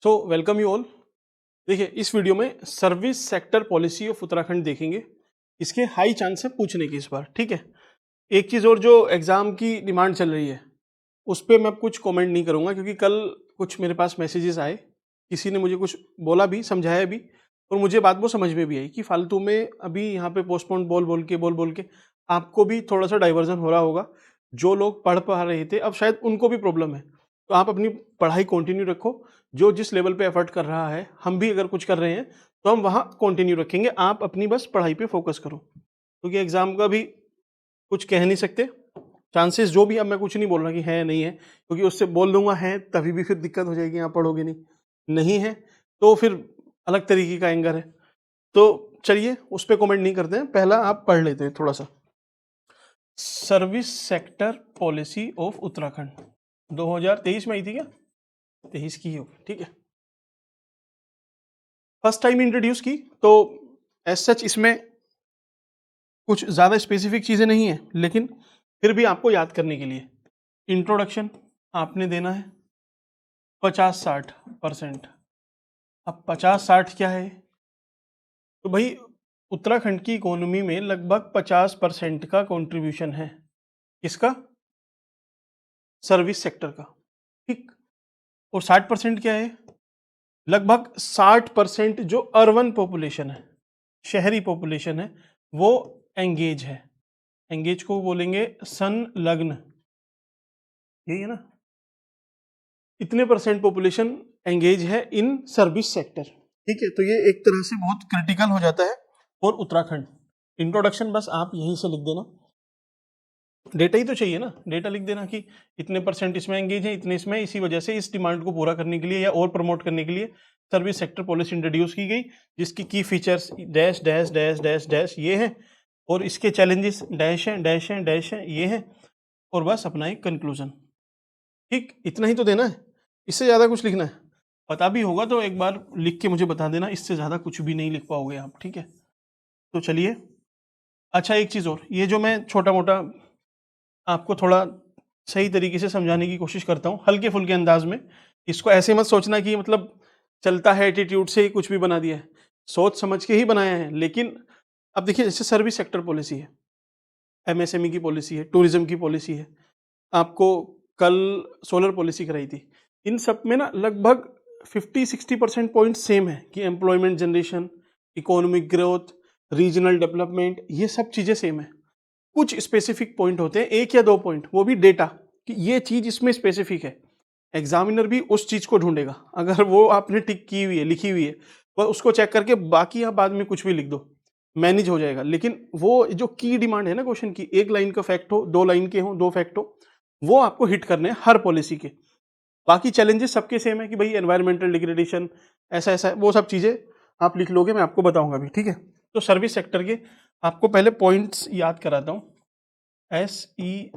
So welcome you all. देखिए इस video में service sector policy of Uttarakhand देखेंगे। इसके हाई चांस है पूछने की इस बार, ठीक है। एक चीज़ और, जो एग्ज़ाम की डिमांड चल रही है उस पर मैं कुछ कमेंट नहीं करूँगा, क्योंकि कल कुछ मेरे पास मैसेजेस आए, किसी ने मुझे कुछ बोला भी, समझाया भी, और मुझे बात वो समझ में भी आई कि फालतू में अभी यहाँ पे पोस्टपोन बोल बोल के आपको भी थोड़ा सा डाइवर्जन हो रहा होगा। जो लोग पढ़ पा रहे थे अब शायद उनको भी प्रॉब्लम है, तो आप अपनी पढ़ाई कंटिन्यू रखो। जो जिस लेवल पे एफर्ट कर रहा है, हम भी अगर कुछ कर रहे हैं तो हम वहाँ कंटिन्यू रखेंगे। आप अपनी बस पढ़ाई पे फोकस करो, क्योंकि एग्ज़ाम का भी कुछ कह नहीं सकते। चांसेस जो भी, अब मैं कुछ नहीं बोल रहा कि है नहीं है, क्योंकि उससे बोल दूंगा है तभी भी फिर दिक्कत हो जाएगी, आप पढ़ोगे नहीं। नहीं है तो फिर अलग तरीके का एंगर है। तो चलिए उस पर कमेंट नहीं करते हैं, पहला आप पढ़ लेते हैं थोड़ा सा। Service sector policy of Uttarakhand 2023 में आई थी क्या? 23 की ही होगी, ठीक है। फर्स्ट टाइम इंट्रोड्यूस की, तो एज सच इसमें कुछ ज़्यादा स्पेसिफिक चीज़ें नहीं है, लेकिन फिर भी आपको याद करने के लिए इंट्रोडक्शन आपने देना है 50-60%। अब 50-60 क्या है? तो भाई उत्तराखंड की इकोनॉमी में लगभग 50% का कंट्रीब्यूशन है। किसका? सर्विस सेक्टर का, ठीक। और 60% क्या है? लगभग 60% जो अर्बन पॉपुलेशन है, शहरी पॉपुलेशन है, वो एंगेज है। एंगेज को बोलेंगे संलग्न, यही है ना। इतने परसेंट पॉपुलेशन एंगेज है इन सर्विस सेक्टर, ठीक है। तो ये एक तरह से बहुत क्रिटिकल हो जाता है और उत्तराखंड। इंट्रोडक्शन बस आप यहीं से लिख देना, डेटा ही तो चाहिए ना, डेटा लिख देना कि इतने परसेंट इसमें एंगेज है, इतने इसमें, इसी वजह से इस डिमांड को पूरा करने के लिए या और प्रमोट करने के लिए सर्विस सेक्टर पॉलिसी इंट्रोड्यूस की गई, जिसकी की features dash dash dash dash dash ये हैं, और इसके चैलेंजेस डैश हैं डैश हैं डैश हैं ये हैं, और बस अपना एक कंक्लूजन। ठीक, इतना ही तो देना है, इससे ज़्यादा कुछ लिखना है? पता भी होगा तो एक बार लिख के मुझे बता देना, इससे ज़्यादा कुछ भी नहीं लिख पाओगे आप, ठीक है। तो चलिए, अच्छा एक चीज़ और, ये जो मैं छोटा मोटा आपको थोड़ा सही तरीके से समझाने की कोशिश करता हूँ हल्के फुल्के अंदाज में, इसको ऐसे मत सोचना कि मतलब चलता है एटीट्यूड से ही कुछ भी बना दिया है, सोच समझ के ही बनाया है। लेकिन अब देखिए, जैसे सर्विस सेक्टर पॉलिसी है, एमएसएमई की पॉलिसी है, टूरिज्म की पॉलिसी है, आपको कल सोलर पॉलिसी कराई थी, इन सब में ना लगभग 50-60% पॉइंट सेम है कि employment generation, economic growth, regional development, ये सब चीज़ें सेम है। कुछ स्पेसिफिक पॉइंट होते हैं, एक या दो पॉइंट, वो भी डेटा कि ये चीज इसमें स्पेसिफिक है। एग्जामिनर भी उस चीज को ढूंढेगा, अगर वो आपने टिक की हुई है, लिखी हुई है, वह उसको चेक करके बाकी आप बाद में कुछ भी लिख दो, मैनेज हो जाएगा। लेकिन वो जो की डिमांड है ना क्वेश्चन की, एक लाइन का फैक्ट हो, दो लाइन के हो, दो फैक्ट हो, वो आपको हिट करने हैं हर पॉलिसी के। बाकी चैलेंजेस सबके सेम है कि भाई एनवायरमेंटल डिग्रेडेशन, ऐसा ऐसा, वो सब चीजें आप लिख लोगे, मैं आपको बताऊंगा भी, ठीक है। तो सर्विस सेक्टर के आपको पहले पॉइंट्स याद कराता हूँ। SERVICE,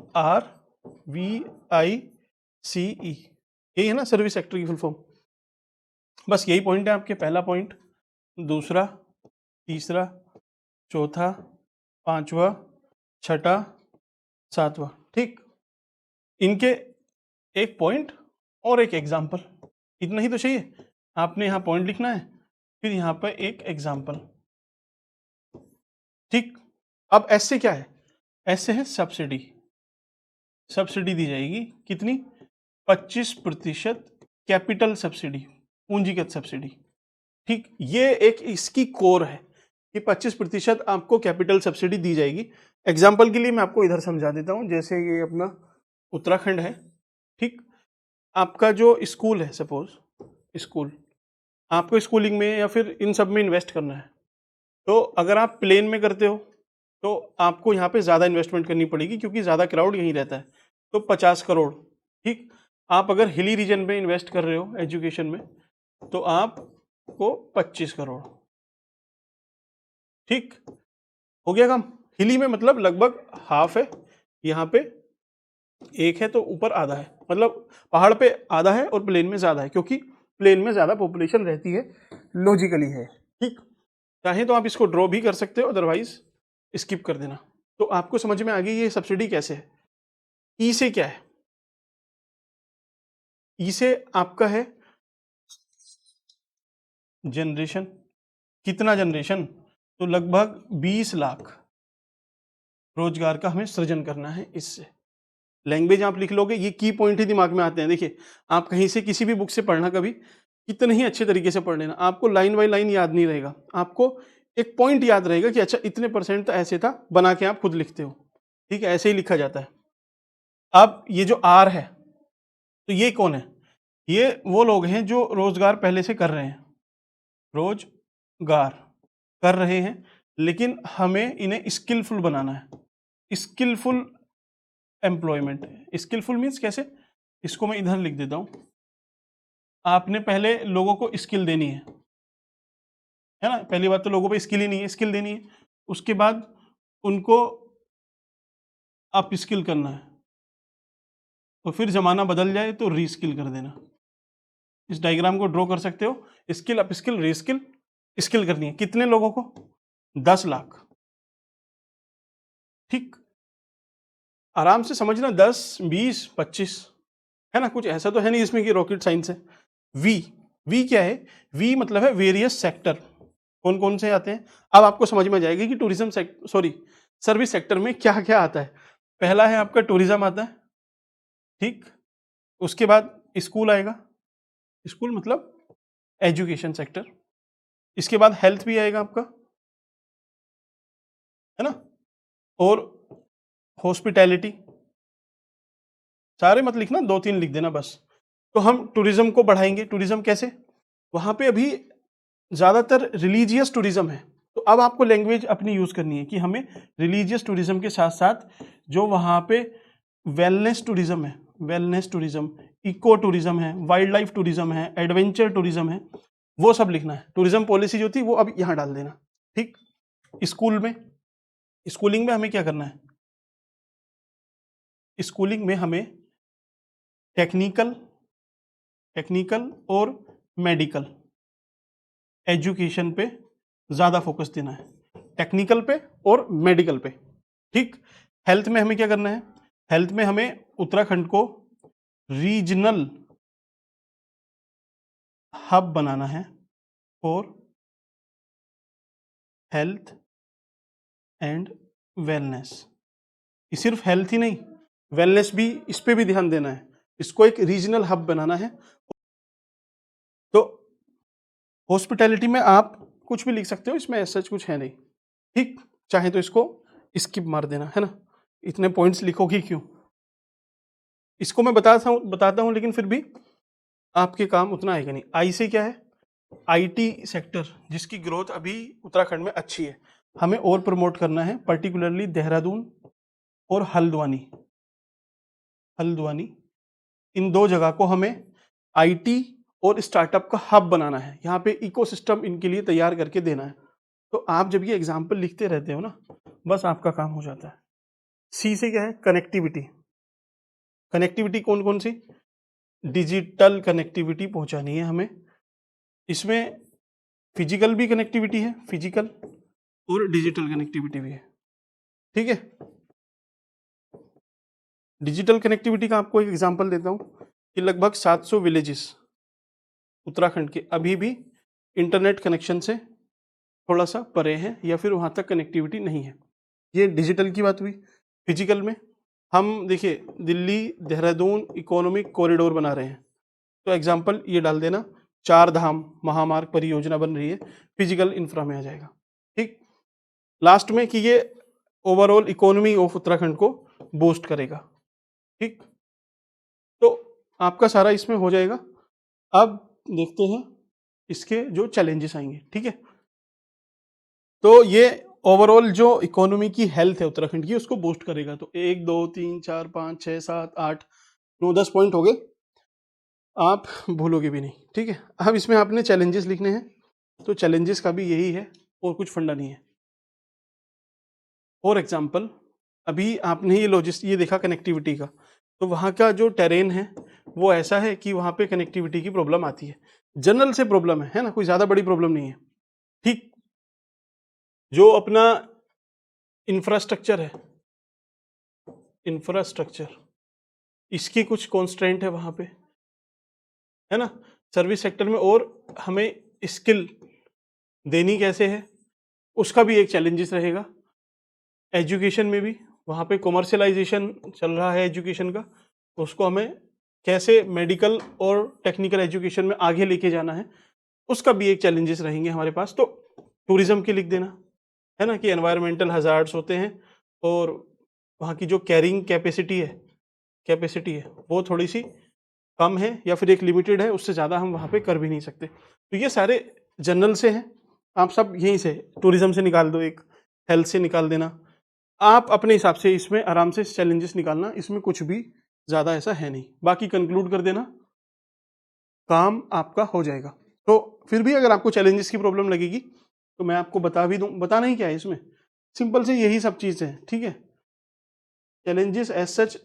यही है ना सर्विस सेक्टर की फुल फॉर्म। बस यही पॉइंट है आपके, पहला पॉइंट, दूसरा, तीसरा, चौथा, पांचवा, छठा, सातवां, ठीक। इनके एक पॉइंट और एक एग्जाम्पल, इतना ही तो चाहिए। आपने यहाँ पॉइंट लिखना है, फिर यहाँ पर एक एग्जाम्पल, ठीक। अब एस से क्या है? एस से है सब्सिडी। सब्सिडी दी जाएगी कितनी? 25% कैपिटल सब्सिडी, पूंजीगत सब्सिडी, ठीक। ये एक इसकी कोर है कि 25% आपको कैपिटल सब्सिडी दी जाएगी। एग्जाम्पल के लिए मैं आपको इधर समझा देता हूं, जैसे ये अपना उत्तराखंड है, ठीक। आपका जो स्कूल है, सपोज स्कूल, आपको स्कूलिंग में या फिर इन सब में इन्वेस्ट करना है, तो अगर आप प्लेन में करते हो तो आपको यहाँ पे ज़्यादा इन्वेस्टमेंट करनी पड़ेगी, क्योंकि ज़्यादा क्राउड यहीं रहता है, तो 50 करोड़, ठीक। आप अगर हिली रीजन में इन्वेस्ट कर रहे हो एजुकेशन में, तो आपको 25 करोड़, ठीक। हो गया काम। हिली में मतलब लगभग हाफ है, यहाँ पे एक है, तो ऊपर आधा है, मतलब पहाड़ पे आधा है और प्लेन में ज़्यादा है, क्योंकि प्लेन में ज़्यादा पॉपुलेशन रहती है, लॉजिकली है, ठीक। चाहे तो आप इसको ड्रॉ भी कर सकते हो, अदरवाइज स्किप कर देना। तो आपको समझ में आ गई ये सब्सिडी कैसे है। ई से क्या है? ई से आपका है जनरेशन, कितना जनरेशन, तो लगभग 20 लाख रोजगार का हमें सृजन करना है इससे। लैंग्वेज आप लिख लोगे, ये की पॉइंट ही दिमाग में आते हैं। देखिए, आप कहीं से किसी भी बुक से पढ़ना, कभी कितने ही अच्छे तरीके से पढ़ लेना, आपको लाइन बाय लाइन याद नहीं रहेगा, आपको एक पॉइंट याद रहेगा कि अच्छा इतने परसेंट तो ऐसे था, बना के आप खुद लिखते हो, ठीक है, ऐसे ही लिखा जाता है। अब ये जो आर है, तो ये कौन है, ये वो लोग हैं जो रोजगार पहले से कर रहे हैं, रोजगार कर रहे हैं, लेकिन हमें इन्हें स्किलफुल बनाना है। स्किलफुल एम्प्लॉयमेंट, स्किलफुल मीन्स कैसे, इसको मैं इधर लिख देता हूं। आपने पहले लोगों को स्किल देनी है ना, पहली बात तो लोगों पे स्किल ही नहीं है, स्किल देनी है, उसके बाद उनको अप स्किल करना है, तो फिर जमाना बदल जाए तो रीस्किल कर देना। इस डायग्राम को ड्रॉ कर सकते हो, skill up skill reskill, skill करनी है कितने लोगों को, 10 लाख, ठीक, आराम से समझना, 10 20 25 है ना, कुछ ऐसा तो है नहीं इसमें कि रॉकेट साइंस है। वी, वी क्या है, वी मतलब है वेरियस सेक्टर, कौन कौन से आते हैं, अब आपको समझ में जाएगी कि टूरिज्म सॉरी सर्विस सेक्टर में क्या क्या आता है। पहला है आपका टूरिज्म आता है, ठीक, उसके बाद स्कूल आएगा, स्कूल मतलब एजुकेशन सेक्टर, इसके बाद हेल्थ भी आएगा आपका, है ना, और हॉस्पिटैलिटी, सारे मत लिखना, 2-3 लिख देना बस। तो हम टूरिज्म को बढ़ाएंगे, टूरिज्म कैसे, वहां पे अभी ज्यादातर रिलीजियस टूरिज्म है, तो अब आपको लैंग्वेज अपनी यूज करनी है कि हमें रिलीजियस टूरिज्म के साथ साथ जो वहां पे वेलनेस टूरिज्म है, वेलनेस टूरिज्म, इको टूरिज्म है, वाइल्ड लाइफ टूरिज्म है, एडवेंचर टूरिज्म है, वो सब लिखना है। टूरिज्म पॉलिसी जो थी वो अब यहां डाल देना, ठीक। स्कूल में, स्कूलिंग में हमें क्या करना है, स्कूलिंग में हमें टेक्निकल, टेक्निकल और मेडिकल एजुकेशन पे ज्यादा फोकस देना है, टेक्निकल पे और मेडिकल पे, ठीक। हेल्थ में हमें क्या करना है, हेल्थ में हमें उत्तराखंड को रीजनल हब बनाना है फॉर हेल्थ एंड वेलनेस। सिर्फ हेल्थ ही नहीं, वेलनेस भी, इस पे भी ध्यान देना है, इसको एक रीजनल हब बनाना है। तो हॉस्पिटैलिटी में आप कुछ भी लिख सकते हो, इसमें ऐसा कुछ है नहीं, ठीक, चाहे तो इसको स्किप मार देना, है ना, इतने पॉइंट्स लिखोगे क्यों, इसको मैं बताता हूं लेकिन फिर भी आपके काम उतना आएगा नहीं। आई से क्या है, आईटी सेक्टर, जिसकी ग्रोथ अभी उत्तराखंड में अच्छी है, हमें और प्रमोट करना है, पर्टिकुलरली देहरादून और हल्द्वानी, हल्द्वानी इन दो जगह को हमें आईटी और स्टार्टअप का हब बनाना है, यहाँ पे इकोसिस्टम इनके लिए तैयार करके देना है। तो आप जब ये एग्जाम्पल लिखते रहते हो ना, बस आपका काम हो जाता है। सी से क्या है, कनेक्टिविटी, कनेक्टिविटी कौन कौन सी, डिजिटल कनेक्टिविटी पहुंचानी है हमें, इसमें फिजिकल भी कनेक्टिविटी है, फिजिकल और डिजिटल कनेक्टिविटी भी है, ठीक है। डिजिटल कनेक्टिविटी का आपको एक एग्जांपल देता हूं कि लगभग 700 विलेजेस उत्तराखंड के अभी भी इंटरनेट कनेक्शन से थोड़ा सा परे हैं या फिर वहां तक कनेक्टिविटी नहीं है, ये डिजिटल की बात हुई। फिजिकल में हम देखिए दिल्ली देहरादून इकोनॉमिक कॉरिडोर बना रहे हैं, तो एग्जांपल ये डाल देना, 4 धाम महामार्ग परियोजना बन रही है, फिजिकल इंफ्रा में आ जाएगा, ठीक। लास्ट में कि ये ओवरऑल इकोनॉमी ऑफ उत्तराखंड को बूस्ट करेगा, ठीक। तो आपका सारा इसमें हो जाएगा। अब देखते हैं इसके जो चैलेंजेस आएंगे, ठीक है। तो ये ओवरऑल जो इकोनॉमी की हेल्थ है उत्तराखंड की उसको बूस्ट करेगा, तो 1 2 3 4 5 6 7 8 9 10 पॉइंट हो गए, आप भूलोगे भी नहीं, ठीक है। अब इसमें आपने चैलेंजेस लिखने हैं, तो चैलेंजेस का भी यही है और कुछ फंडा नहीं है। फॉर एग्जाम्पल अभी आपने ये देखा कनेक्टिविटी का, तो वहाँ का जो टेरेन है वो ऐसा है कि वहाँ पे कनेक्टिविटी की प्रॉब्लम आती है, जनरल से प्रॉब्लम है ना, कोई ज़्यादा बड़ी प्रॉब्लम नहीं है, ठीक। जो अपना इंफ्रास्ट्रक्चर है, इंफ्रास्ट्रक्चर इसकी कुछ कॉन्स्ट्रेंट है वहाँ पे, है ना, सर्विस सेक्टर में, और हमें स्किल देनी कैसे है, उसका भी एक चैलेंजेस रहेगा। एजुकेशन में भी वहाँ पे कॉमर्शलाइजेशन चल रहा है एजुकेशन का, उसको हमें कैसे मेडिकल और टेक्निकल एजुकेशन में आगे लेके जाना है, उसका भी एक चैलेंजेस रहेंगे हमारे पास। तो टूरिज्म के लिख देना है ना, कि एनवायरमेंटल हजार्ड्स होते हैं और वहाँ की जो कैरिंग कैपेसिटी है वो थोड़ी सी कम है या फिर एक लिमिटेड है, उससे ज़्यादा हम वहाँ पे कर भी नहीं सकते। तो ये सारे जनरल से हैं, आप सब यहीं से टूरिज्म से निकाल दो, एक हेल्थ से निकाल देना, आप अपने हिसाब से इसमें आराम से चैलेंजेस निकालना, इसमें कुछ भी ज़्यादा ऐसा है नहीं, बाकी कंक्लूड कर देना, काम आपका हो जाएगा। तो फिर भी अगर आपको चैलेंजेस की प्रॉब्लम लगेगी तो मैं आपको बता भी दूं, बताना ही क्या है इसमें, सिंपल से यही सब चीज़ें हैं, ठीक है। चैलेंजेस एज सच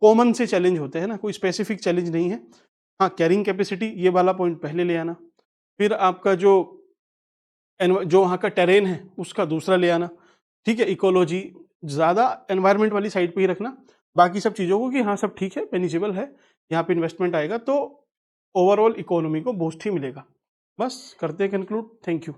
कॉमन से चैलेंज होते हैं ना, कोई स्पेसिफिक चैलेंज नहीं है। हाँ, कैरिंग कैपेसिटी ये वाला पॉइंट पहले ले आना, फिर आपका जो वहाँ का टेरेन है उसका दूसरा ले आना, ठीक है। इकोलॉजी ज़्यादा एनवायरनमेंट वाली साइड पे ही रखना, बाकी सब चीज़ों को कि हाँ सब ठीक है, मैनेजेबल है, यहाँ पे इन्वेस्टमेंट आएगा तो ओवरऑल इकोनॉमी को बूस्ट ही मिलेगा। बस करते हैं कंक्लूड, थैंक यू।